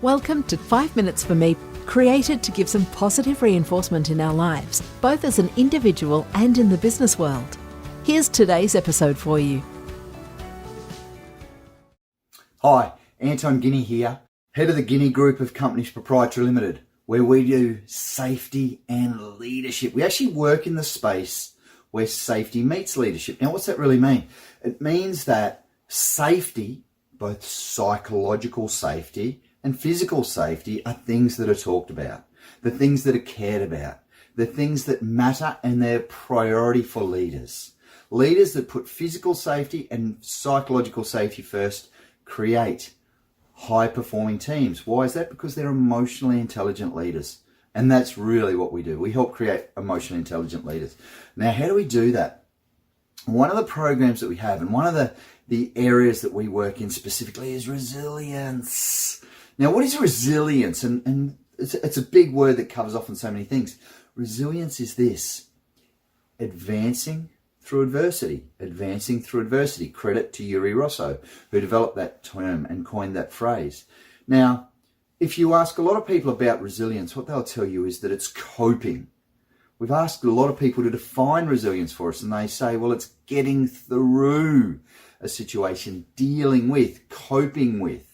Welcome to 5 Minutes for Me, created to give some positive reinforcement in our lives, both as an individual and in the business world. Here's today's episode for you. Hi, Anton Guinea here, head of the Guinea Group of Companies Proprietary Limited, where we do safety and leadership. We actually work in the space where safety meets leadership. Now, what's that really mean? It means that safety, both psychological safety and physical safety, are things that are talked about, the things that are cared about, the things that matter, and they're priority for leaders. Leaders that put physical safety and psychological safety first create high-performing teams. Why is that? Because they're emotionally intelligent leaders. And that's really what we do. We help create emotionally intelligent leaders. Now, how do we do that? One of the programs that we have, and one of the areas that we work in specifically, is resilience. Now, what is resilience? And it's a big word that covers off on so many things. Resilience is this: advancing through adversity. Advancing through adversity. Credit to Yuri Rosso, who developed that term and coined that phrase. Now, if you ask a lot of people about resilience, what they'll tell you is that it's coping. We've asked a lot of people to define resilience for us, and they say, well, it's getting through a situation, dealing with, coping with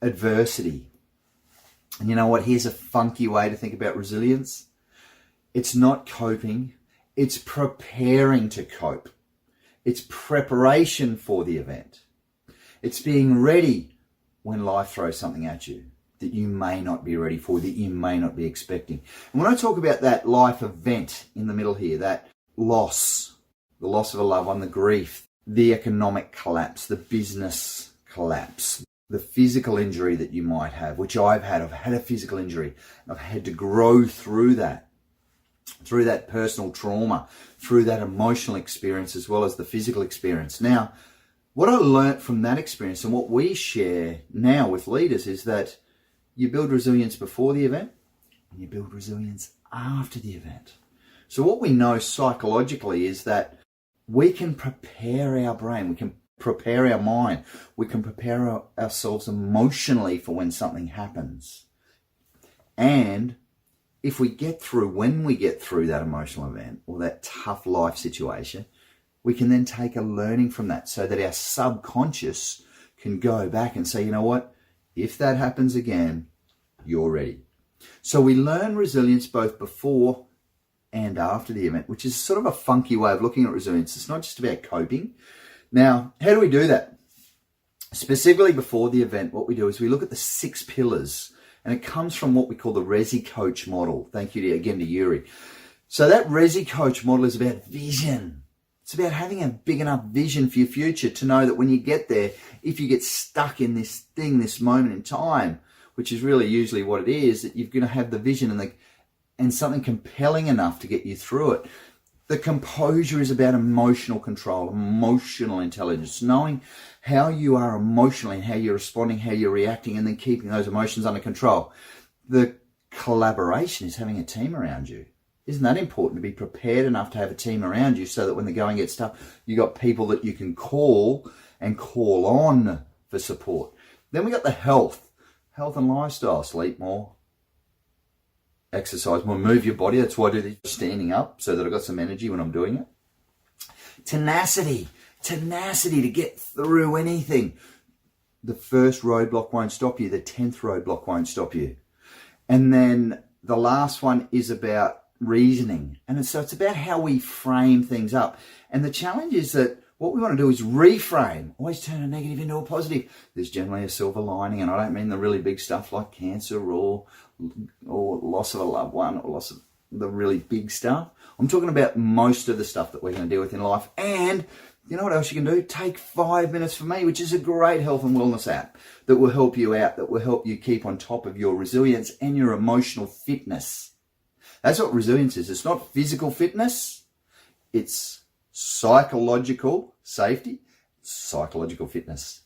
adversity. And you know what? Here's a funky way to think about resilience. It's not coping. It's preparing to cope. It's preparation for the event. It's being ready when life throws something at you that you may not be ready for, that you may not be expecting. And when I talk about that life event in the middle here, that loss, the loss of a loved one, the grief, the economic collapse, the business collapse, the physical injury that you might have, which I've had a physical injury. I've had to grow through that personal trauma, through that emotional experience, as well as the physical experience. Now, what I learnt from that experience and what we share now with leaders is that you build resilience before the event and you build resilience after the event. So what we know psychologically is that we can prepare our brain, we can prepare our mind, we can prepare ourselves emotionally for when something happens. And if we get through, when we get through that emotional event or that tough life situation, we can then take a learning from that so that our subconscious can go back and say, you know what, if that happens again, you're ready. So we learn resilience both before and after the event, which is sort of a funky way of looking at resilience. It's not just about coping. Now, how do we do that? Specifically before the event, what we do is we look at the 6 pillars. And it comes from what we call the Resi Coach model. Thank you again to Yuri. So that Resi Coach model is about vision. It's about having a big enough vision for your future to know that when you get there, if you get stuck in this thing, this moment in time, which is really usually what it is, that you're going to have the vision and something compelling enough to get you through it. The composure is about emotional control, emotional intelligence, knowing how you are emotionally and how you're responding, how you're reacting, and then keeping those emotions under control. The collaboration is having a team around you. Isn't that important, to be prepared enough to have a team around you so that when the going gets tough, you got people that you can call and call on for support. Then we got the health and lifestyle. Sleep more, exercise more, move your body. That's why I do this standing up, so that I've got some energy when I'm doing it. Tenacity to get through anything. The first roadblock won't stop you. The 10th roadblock won't stop you. And then the last one is about reasoning. And so it's about how we frame things up. And the challenge is that what we want to do is reframe. Always turn a negative into a positive. There's generally a silver lining, and I don't mean the really big stuff like cancer or loss of a loved one or loss of the really big stuff. I'm talking about most of the stuff that we're going to deal with in life. And you know what else you can do? Take 5 Minutes for Me, which is a great health and wellness app that will help you out, that will help you keep on top of your resilience and your emotional fitness. That's what resilience is. It's not physical fitness. It's psychological safety, psychological fitness.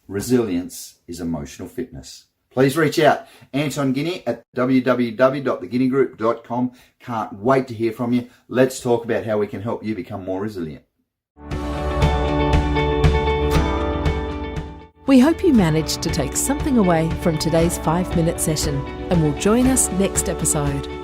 Resilience is emotional fitness. Please reach out. Anton Guinea at www.theguineagroup.com. Can't wait to hear from you. Let's talk about how we can help you become more resilient. We hope you managed to take something away from today's 5-minute session and will join us next episode.